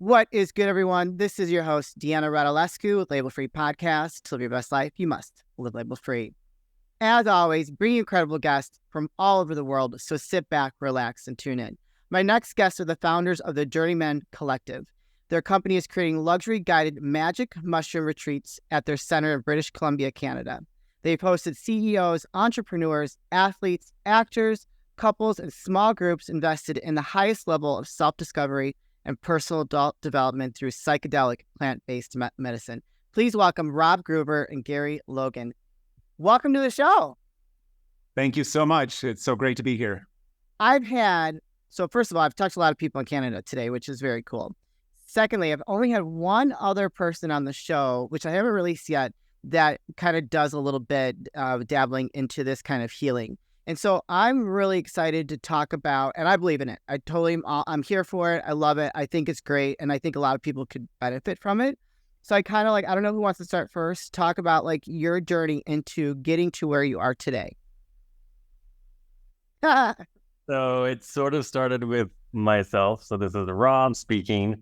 What is good, everyone? This is your host, Deanna Radulescu with Label Free Podcast. To live your best life, you must live label free. As always, bringing incredible guests from all over the world, so sit back, relax, and tune in. My next guests are the founders of the Journeymen Collective. Their company is creating luxury-guided magic mushroom retreats at their center in British Columbia, Canada. They've hosted CEOs, entrepreneurs, athletes, actors, couples, and small groups invested in the highest level of self-discovery and personal development through psychedelic plant-based medicine. Please welcome Rob Gruber and Gary Logan. Welcome to the show. Thank you so much. It's so great to be here. First of all, I've touched a lot of people in Canada today, which is very cool. Secondly, I've only had one other person on the show, which I haven't released yet, that kind of does a little bit of dabbling into this kind of healing. And so I'm really excited to talk about, and I believe in it. I'm here for it. I love it. I think it's great. And I think a lot of people could benefit from it. So I don't know who wants to start first, talk about your journey into getting to where you are today. So it sort of started with myself. So this is Rob speaking.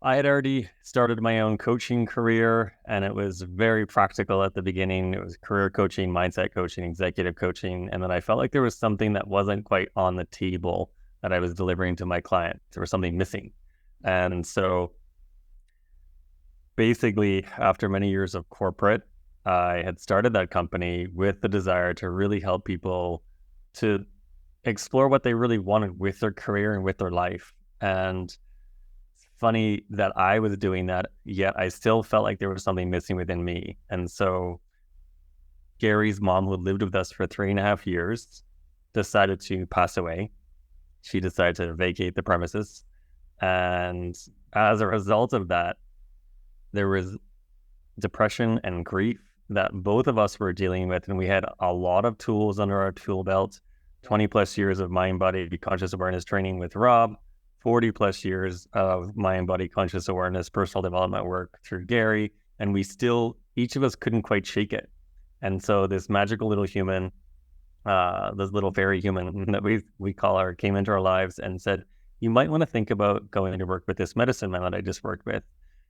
I had already started my own coaching career, and it was very practical at the beginning. It was career coaching, mindset coaching, executive coaching. And then I felt like there was something that wasn't quite on the table that I was delivering to my client. There was something missing. And so basically, after many years of corporate, I had started that company with the desire to really help people to explore what they really wanted with their career and with their life. And funny that I was doing that, yet I still felt like there was something missing within me. And so Gary's mom, who lived with us for 3.5 years, decided to pass away. She decided to vacate the premises. And as a result of that, there was depression and grief that both of us were dealing with. And we had a lot of tools under our tool belt, 20 plus years of mind, body, conscious awareness training with Rob, 40 plus years of mind, body, conscious awareness, personal development work through Gary. And we still, each of us couldn't quite shake it. And so this magical little human, this little fairy human that we call her, came into our lives and said, you might want to think about going to work with this medicine man that I just worked with.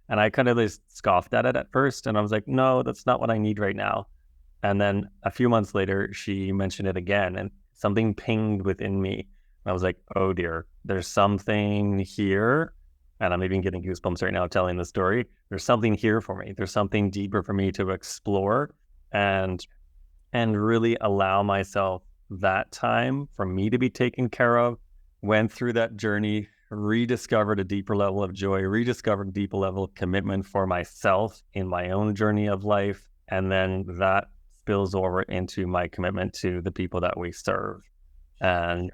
And I kind of just scoffed at it at first. And I was like, no, that's not what I need right now. And then a few months later, she mentioned it again and something pinged within me. I was like, oh dear, there's something here. And I'm even getting goosebumps right now telling the story. There's something here for me. There's something deeper for me to explore and really allow myself that time for me to be taken care of. Went through that journey, rediscovered a deeper level of joy, rediscovered a deeper level of commitment for myself in my own journey of life. And then that spills over into my commitment to the people that we serve. And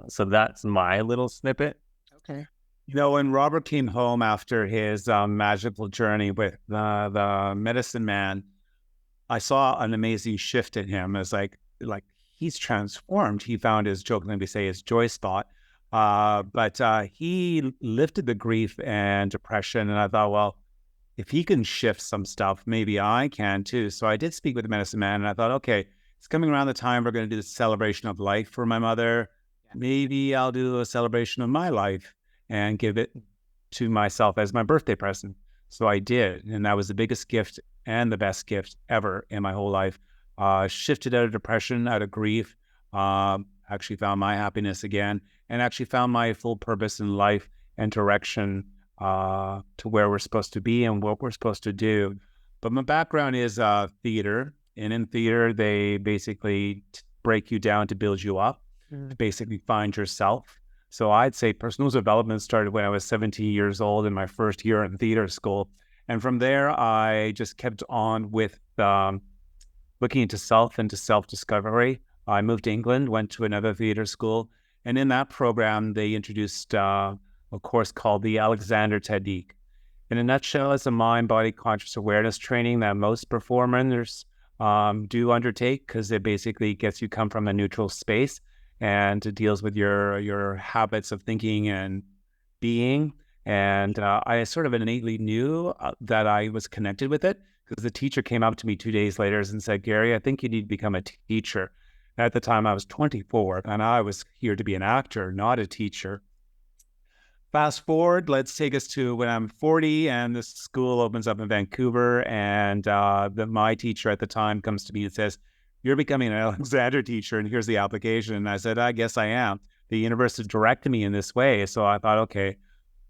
so that's my little snippet. Okay. You know, when Robert came home after his magical journey with the medicine man, I saw an amazing shift in him. It's like he's transformed. He found his joy spot. But he lifted the grief and depression. And I thought, well, if he can shift some stuff, maybe I can too. So I did speak with the medicine man, and I thought, okay, it's coming around the time we're going to do the celebration of life for my mother. Maybe I'll do a celebration of my life and give it to myself as my birthday present. So I did. And that was the biggest gift and the best gift ever in my whole life. Shifted out of depression, out of grief, actually found my happiness again, and actually found my full purpose in life and direction to where we're supposed to be and what we're supposed to do. But my background is theater. And in theater, they basically break you down to build you up, to basically find yourself. So I'd say personal development started when I was 17 years old in my first year in theater school. And from there, I just kept on with looking into self and to self-discovery. I moved to England, went to another theater school. And in that program, they introduced a course called the Alexander Technique. In a nutshell, it's a mind, body, conscious awareness training that most performers do undertake, because it basically gets you come from a neutral space, and it deals with your habits of thinking and being. And I sort of innately knew that I was connected with it, because the teacher came up to me 2 days later and said, Gary, I think you need to become a teacher. At the time, I was 24, and I was here to be an actor, not a teacher. fast forward, let's take us to when I'm 40 and this school opens up in Vancouver, and my teacher at the time comes to me and says, "You're becoming an Alexander teacher, and here's the application." And I said, "I guess I am." The university directed me in this way. So I thought, okay,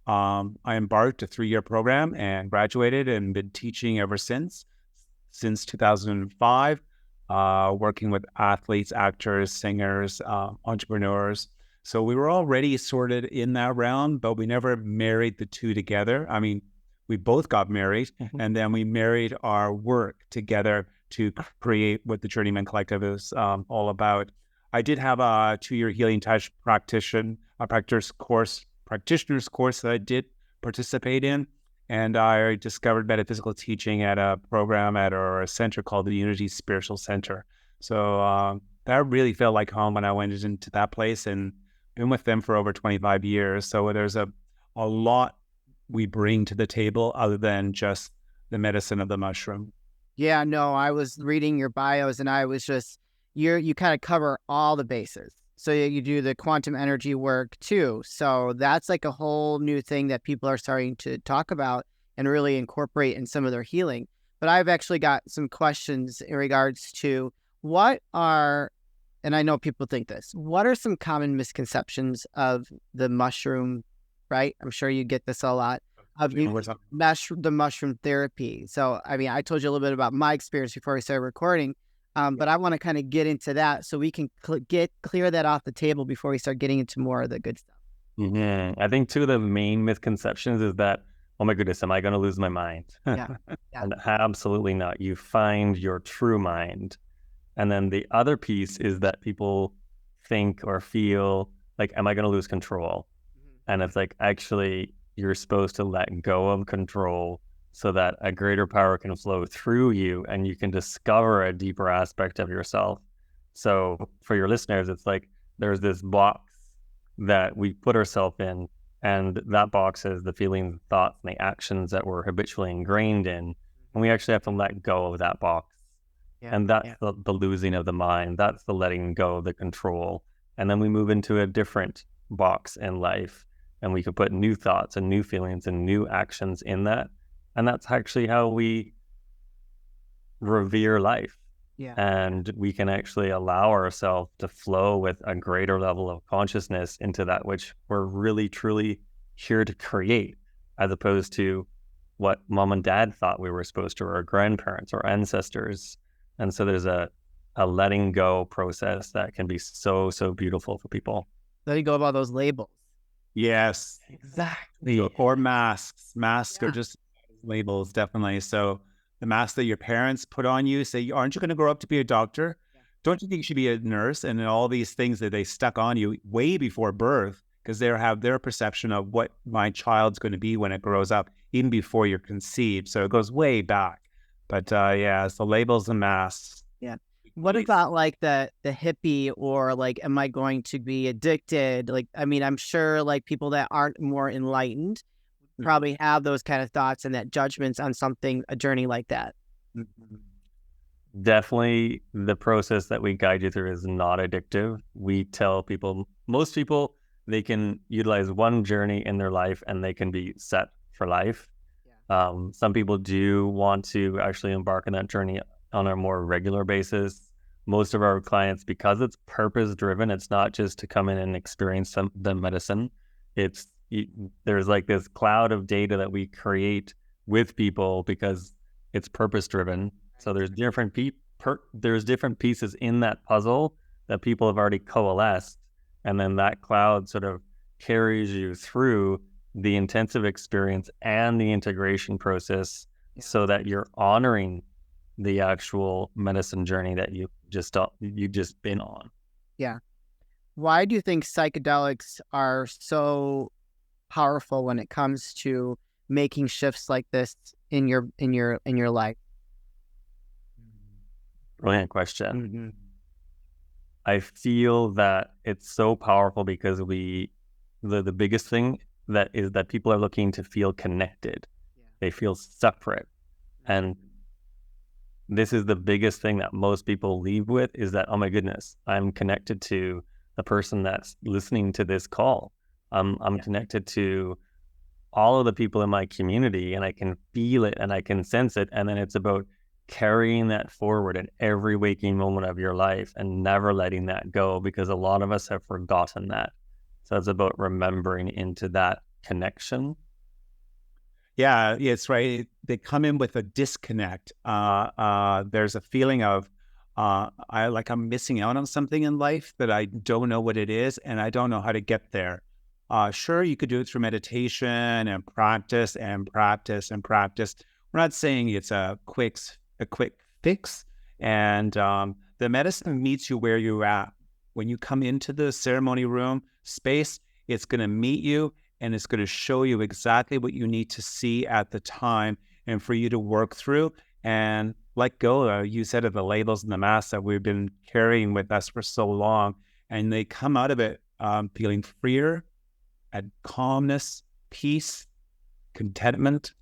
I embarked a 3-year program and graduated and been teaching ever since 2005, working with athletes, actors, singers, entrepreneurs. So we were already sorted in that realm, but we never married the two together. I mean, we both got married, and then we married our work together to create what the Journeymen Collective is all about. I did have a 2-year healing touch practitioner's course that I did participate in, and I discovered metaphysical teaching at a program at our center called the Unity Spiritual Center. So that really felt like home when I went into that place, and been with them for over 25 years. So there's a lot we bring to the table other than just the medicine of the mushroom. Yeah, no, I was reading your bios and I was just, you kind of cover all the bases. So you do the quantum energy work too. So that's like a whole new thing that people are starting to talk about and really incorporate in some of their healing. But I've actually got some questions in regards to and I know people think this, what are some common misconceptions of the mushroom, right? I'm sure you get this a lot, of the mushroom therapy. So, I mean, I told you a little bit about my experience before we started recording, but I want to kind of get into that so we can clear that off the table before we start getting into more of the good stuff. Mm-hmm. I think two of the main misconceptions is that, oh my goodness, am I going to lose my mind? Yeah. And absolutely not. You find your true mind. And then the other piece is that people think or feel like, am I going to lose control? And it's like, actually, you're supposed to let go of control so that a greater power can flow through you and you can discover a deeper aspect of yourself. So for your listeners, it's like there's this box that we put ourselves in, and that box is the feelings, thoughts, and the actions that we're habitually ingrained in. And we actually have to let go of that box. And that's the losing of the mind. That's the letting go of the control. And then we move into a different box in life, and we could put new thoughts and new feelings and new actions in that. And that's actually how we revere life. Yeah. And we can actually allow ourselves to flow with a greater level of consciousness into that which we're really, truly here to create, as opposed to what mom and dad thought we were supposed to, or our grandparents or ancestors. And so there's a letting go process that can be so, so beautiful for people. Letting go of all those labels. Yes. Exactly. Or masks. Masks are just labels, definitely. So the mask that your parents put on you, say, aren't you going to grow up to be a doctor? Yeah. Don't you think you should be a nurse? And all these things that they stuck on you way before birth, because they have their perception of what my child's going to be when it grows up, even before you're conceived. So it goes way back. But it's the labels and masks. Yeah. What about like the hippie, or like, am I going to be addicted? Like, I mean, I'm sure like people that aren't more enlightened probably have those kind of thoughts and that judgments on a journey like that. Definitely the process that we guide you through is not addictive. We tell people, most people, they can utilize one journey in their life and they can be set for life. Some people do want to actually embark on that journey on a more regular basis. Most of our clients, because it's purpose driven, it's not just to come in and experience the medicine. There's like this cloud of data that we create with people because it's purpose driven. So there's different pieces in that puzzle that people have already coalesced, and then that cloud sort of carries you through the intensive experience and the integration process, so that you're honoring the actual medicine journey that you've just been on. Yeah. Why do you think psychedelics are so powerful when it comes to making shifts like this in your life? Brilliant question. I feel that it's so powerful because the biggest thing that is that people are looking to feel connected. They feel separate. And this is the biggest thing that most people leave with, is that, oh my goodness, I'm connected to the person that's listening to this call. I'm connected to all of the people in my community, and I can feel it and I can sense it. And then it's about carrying that forward in every waking moment of your life and never letting that go, because a lot of us have forgotten that. So it's about remembering into that connection. Yeah, it's right. They come in with a disconnect. There's a feeling of I'm missing out on something in life, but I don't know what it is, and I don't know how to get there. Sure, you could do it through meditation and practice and practice and practice. We're not saying it's a quick fix, and the medicine meets you where you're at. When you come into the ceremony room space, it's going to meet you, and it's going to show you exactly what you need to see at the time and for you to work through and let go. You said of the labels and the masks that we've been carrying with us for so long, and they come out of it feeling freer, at calmness, peace, contentment,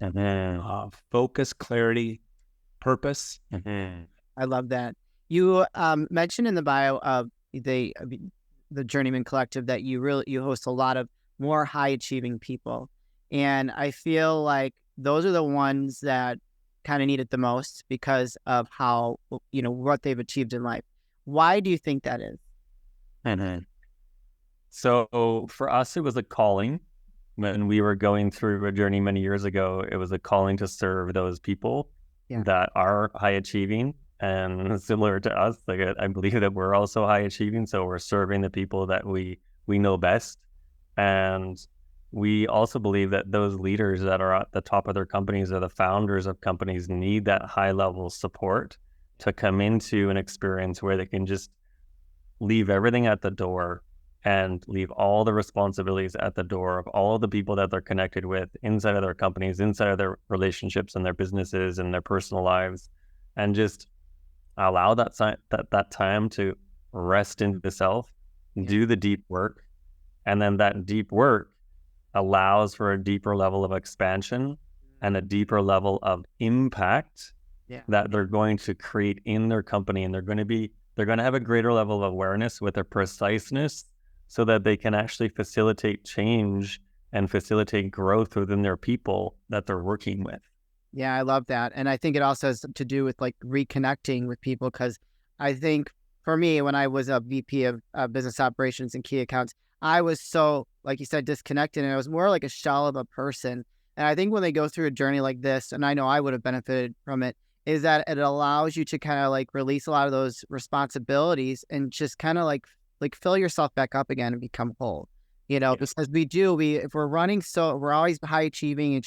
focus, clarity, purpose. I love that. You mentioned in the bio of the Journeymen Collective that you host a lot of more high achieving people, and I feel like those are the ones that kind of need it the most because of how what they've achieved in life. Why do you think that is? So for us, it was a calling. When we were going through a journey many years ago, it was a calling to serve those people that are high achieving and similar to us. Like I believe that we're also high achieving, so we're serving the people that we know best. And we also believe that those leaders that are at the top of their companies or the founders of companies need that high level support to come into an experience where they can just leave everything at the door and leave all the responsibilities at the door of all of the people that they're connected with inside of their companies, inside of their relationships and their businesses and their personal lives, and just allow that time to rest into the self, do the deep work. And then that deep work allows for a deeper level of expansion and a deeper level of impact that they're going to create in their company. And they're going to have a greater level of awareness with a preciseness so that they can actually facilitate change and facilitate growth within their people that they're working with. Yeah, I love that. And I think it also has to do with like reconnecting with people, because I think for me, when I was a VP of business operations and key accounts, I was so, like you said, disconnected, and I was more like a shell of a person. And I think when they go through a journey like this, and I know I would have benefited from it, is that it allows you to kind of like release a lot of those responsibilities and just kind of like fill yourself back up again and become whole. Because if we're running, so we're always high achieving,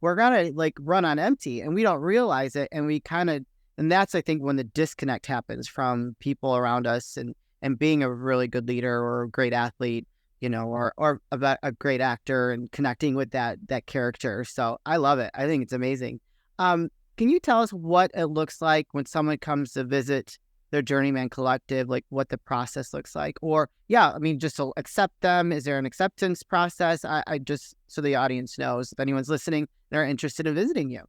we're gonna like run on empty, and we don't realize it. And and that's, I think, when the disconnect happens from people around us, and being a really good leader or a great athlete, or a great actor, and connecting with that character. So I love it. I think it's amazing. Can you tell us what it looks like when someone comes to visit their Journeyman Collective, like what the process looks like? Or, just to accept them, is there an acceptance process? I just, so the audience knows, if anyone's listening, they're interested in visiting you.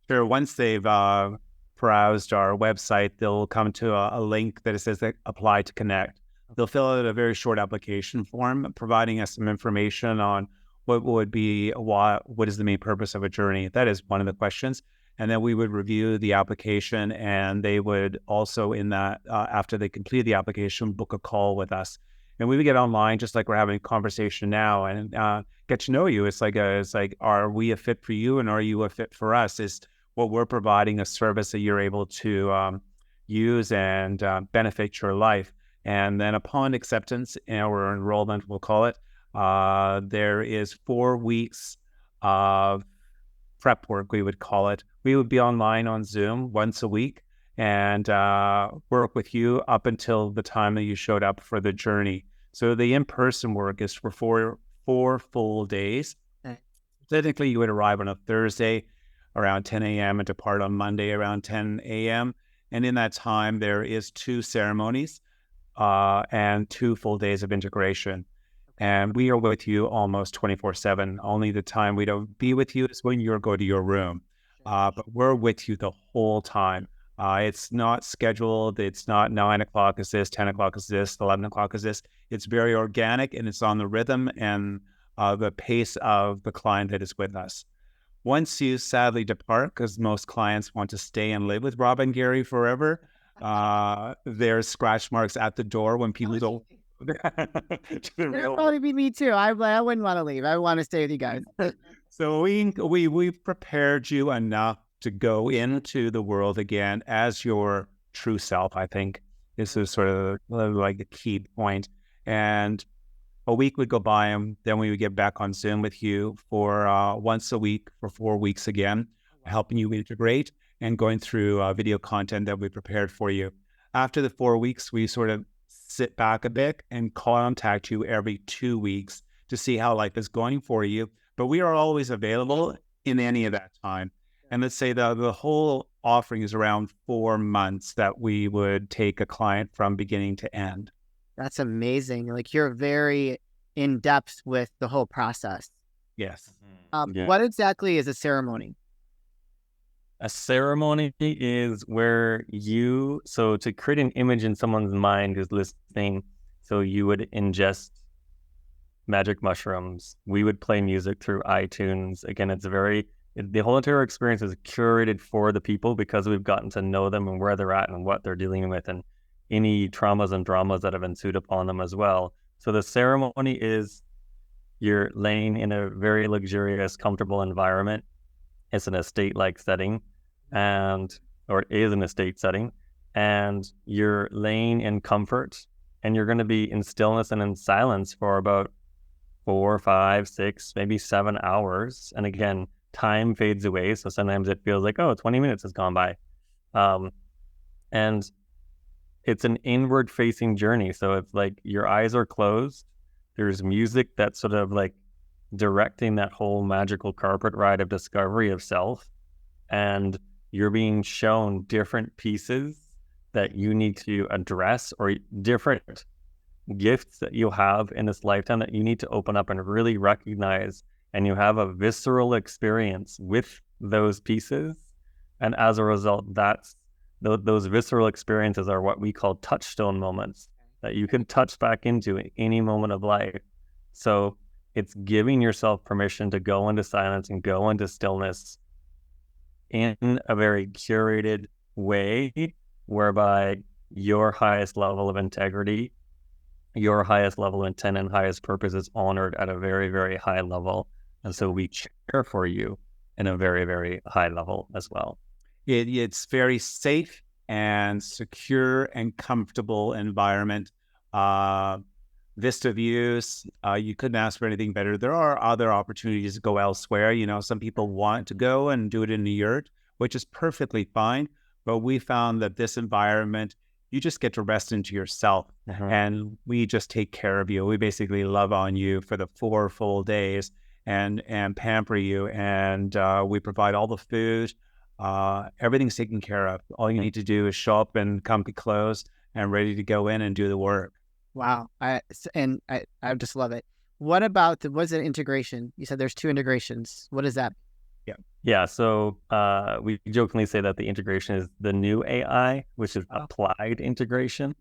Sure. Once they've browsed our website, they'll come to a link that it says that apply to connect. They'll fill out a very short application form, providing us some information on what is the main purpose of a journey. That is one of the questions. And then we would review the application, and they would also, in that, after they complete the application, book a call with us. And we would get online, just like we're having a conversation now, and get to know you. It's like, are we a fit for you, and are you a fit for us? Is what we're providing a service that you're able to use and benefit your life. And then upon acceptance, or enrollment, we'll call it, there is 4 weeks of prep work, we would call it. We would be online on Zoom once a week and work with you up until the time that you showed up for the journey. So the in-person work is for four full days. Technically, you would arrive on a Thursday around 10 a.m. and depart on Monday around 10 a.m. And in that time, there is 2 ceremonies and 2 full days of integration. And we are with you almost 24/7. Only the time we don't be with you is when you go to your room. But we're with you the whole time. It's not scheduled. It's not 9 o'clock is this, 10 o'clock is this, 11 o'clock is this. It's very organic, and it's on the rhythm and the pace of the client that is with us. Once you sadly depart, because most clients want to stay and live with Rob and Gary forever, there's scratch marks at the door when people don't. It'll probably be me too. I wouldn't want to leave. I want to stay with you guys. So we've prepared you enough to go into the world again as your true self. I think this is sort of like the key point. And a week would go by, and then we would get back on Zoom with you for once a week for 4 weeks again, helping you integrate and going through video content that we prepared for you. After the 4 weeks, we sort of sit back a bit and contact you every 2 weeks to see how life is going for you. But we are always available in any of that time. And let's say the whole offering is around 4 months that we would take a client from beginning to end. That's amazing. Like, you're very in depth with the whole process. Yes. What exactly is a ceremony? A ceremony is where so to create an image in someone's mind who's listening, so you would ingest magic mushrooms. We would play music through iTunes. Again, the whole entire experience is curated for the people because we've gotten to know them and where they're at and what they're dealing with and any traumas and dramas that have ensued upon them as well. So the ceremony is you're laying in a very luxurious, comfortable environment. It's an estate-like setting, or it is an estate setting, and you're laying in comfort, and you're going to be in stillness and in silence for about 4, 5, 6, maybe 7 hours. And again, time fades away, so sometimes it feels like 20 minutes has gone by, and it's an inward-facing journey. So it's like your eyes are closed. There's music that's sort of like directing that whole magical carpet ride of discovery of self, and you're being shown different pieces that you need to address, or different gifts that you have in this lifetime that you need to open up and really recognize, and you have a visceral experience with those pieces. And as a result, those visceral experiences are what we call touchstone moments that you can touch back into at any moment of life. So it's giving yourself permission to go into silence and go into stillness in a very curated way, whereby your highest level of integrity, your highest level of intent and highest purpose is honored at a very, very high level. And so we care for you in a very, very high level as well. It's very safe and secure and comfortable environment. Vista views, you couldn't ask for anything better. There are other opportunities to go elsewhere. Some people want to go and do it in the yurt, which is perfectly fine. But we found that this environment, you just get to rest into yourself, and we just take care of you. We basically love on you for the 4 full days and pamper you. And we provide all the food. Everything's taken care of. All you need to do is show up and comfy clothes and ready to go in and do the work. Wow. I just love it. What about what's an integration? You said there's 2 integrations. What is that? Yeah. So we jokingly say that the integration is the new AI, which is applied integration.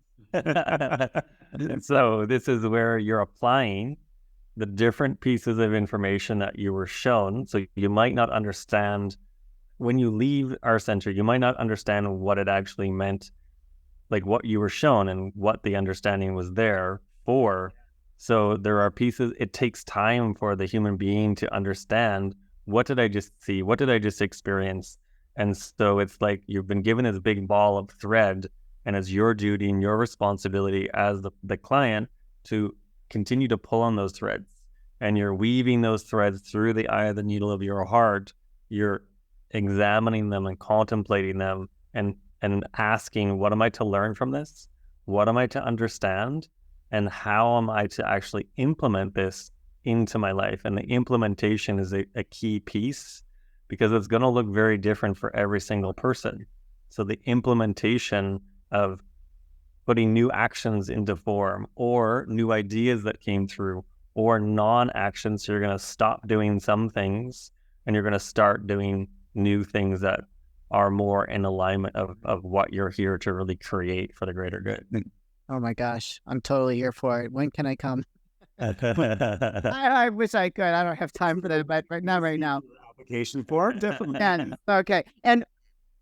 So this is where you're applying the different pieces of information that you were shown. So you might not understand when you leave our center, you might not understand what it actually meant, like what you were shown and what the understanding was there for. So there are pieces, it takes time for the human being to understand, what did I just see? What did I just experience? And so it's like you've been given this big ball of thread, and it's your duty and your responsibility as the client to continue to pull on those threads. And you're weaving those threads through the eye of the needle of your heart. You're examining them and contemplating them and asking, what am I to learn from this? What am I to understand? And how am I to actually implement this into my life? And the implementation is a key piece, because it's going to look very different for every single person. So the implementation of putting new actions into form, or new ideas that came through, or non-actions. So you're going to stop doing some things and you're going to start doing new things that are more in alignment of what you're here to really create for the greater good. Oh my gosh, I'm totally here for it. When can I come? I wish I could. I don't have time for that, but right now. Application form, definitely. And okay. And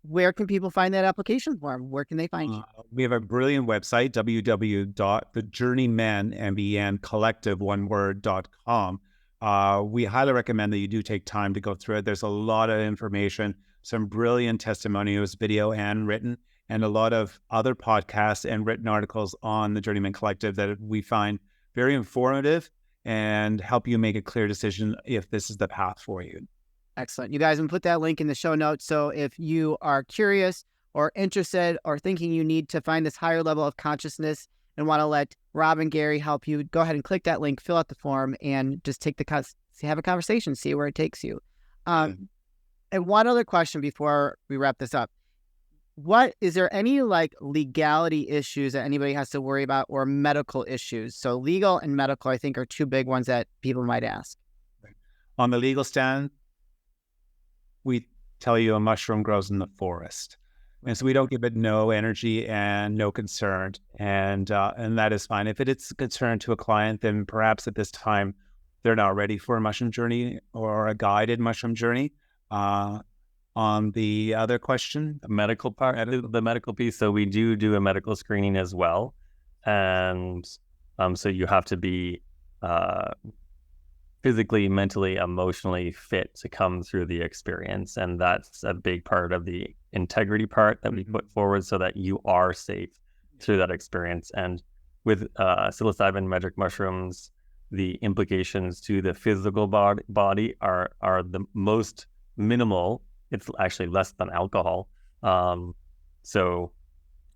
where can people find that application form? Where can they find you? We have a brilliant website, www.thejourneymencollective.com. We highly recommend that you do take time to go through it. There's a lot of information, some brilliant testimonials, video and written, and a lot of other podcasts and written articles on the Journeymen Collective that we find very informative and help you make a clear decision if this is the path for you. Excellent. You guys can put that link in the show notes. So if you are curious or interested or thinking you need to find this higher level of consciousness and want to let Rob and Gary help you, go ahead and click that link, fill out the form, and just have a conversation, see where it takes you. And one other question before we wrap this up. Is there any like legality issues that anybody has to worry about, or medical issues? So legal and medical, I think, are two big ones that people might ask. On the legal stand, we tell you a mushroom grows in the forest. And so we don't give it no energy and no concern. And that is fine. If it's a concern to a client, then perhaps at this time, they're not ready for a mushroom journey or a guided mushroom journey. On the other question, the medical part, the medical piece. So we do a medical screening as well. And so you have to be physically, mentally, emotionally fit to come through the experience. And that's a big part of the integrity part that we put forward so that you are safe through that experience. And with psilocybin magic mushrooms, the implications to the physical body are the most minimal. It's actually less than alcohol. So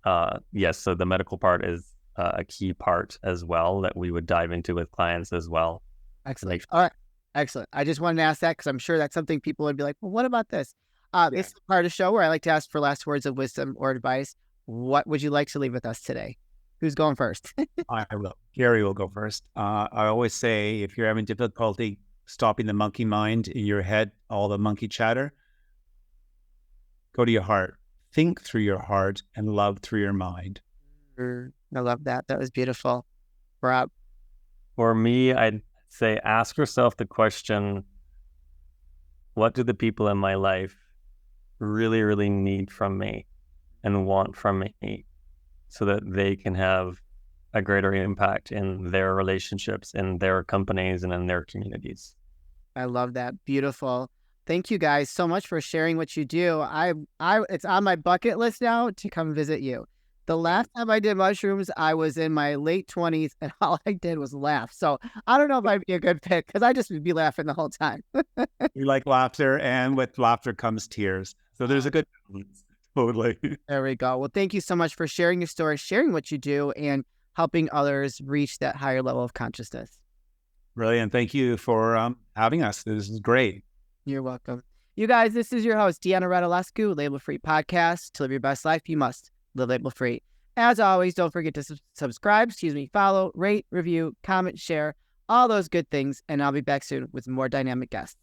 the medical part is a key part as well that we would dive into with clients as well. Excellent. All right. Excellent. I just wanted to ask that because I'm sure that's something people would be like, well, what about this? This is part of the show where I like to ask for last words of wisdom or advice. What would you like to leave with us today? Who's going first? I will. Gary will go first. I always say, if you're having difficulty stopping the monkey mind in your head, all the monkey chatter, go to your heart, think through your heart, and love through your mind. I love that. That was beautiful. Rob? For me, I'd say ask yourself the question, what do the people in my life really, really need from me and want from me so that they can have a greater impact in their relationships, in their companies, and in their communities. I love that. Beautiful. Thank you guys so much for sharing what you do. It's on my bucket list now to come visit you. The last time I did mushrooms, I was in my late 20s and all I did was laugh. So I don't know if I'd be a good pick because I just would be laughing the whole time. We like laughter, and with laughter comes tears. So there's a good balance. Totally. There we go. Well, thank you so much for sharing your story, sharing what you do, and helping others reach that higher level of consciousness. Brilliant. Thank you for having us. This is great. You're welcome. You guys, this is your host, Deanna Radulescu, Label Free Podcast. To live your best life, you must live label free. As always, don't forget to subscribe, follow, rate, review, comment, share, all those good things. And I'll be back soon with more dynamic guests.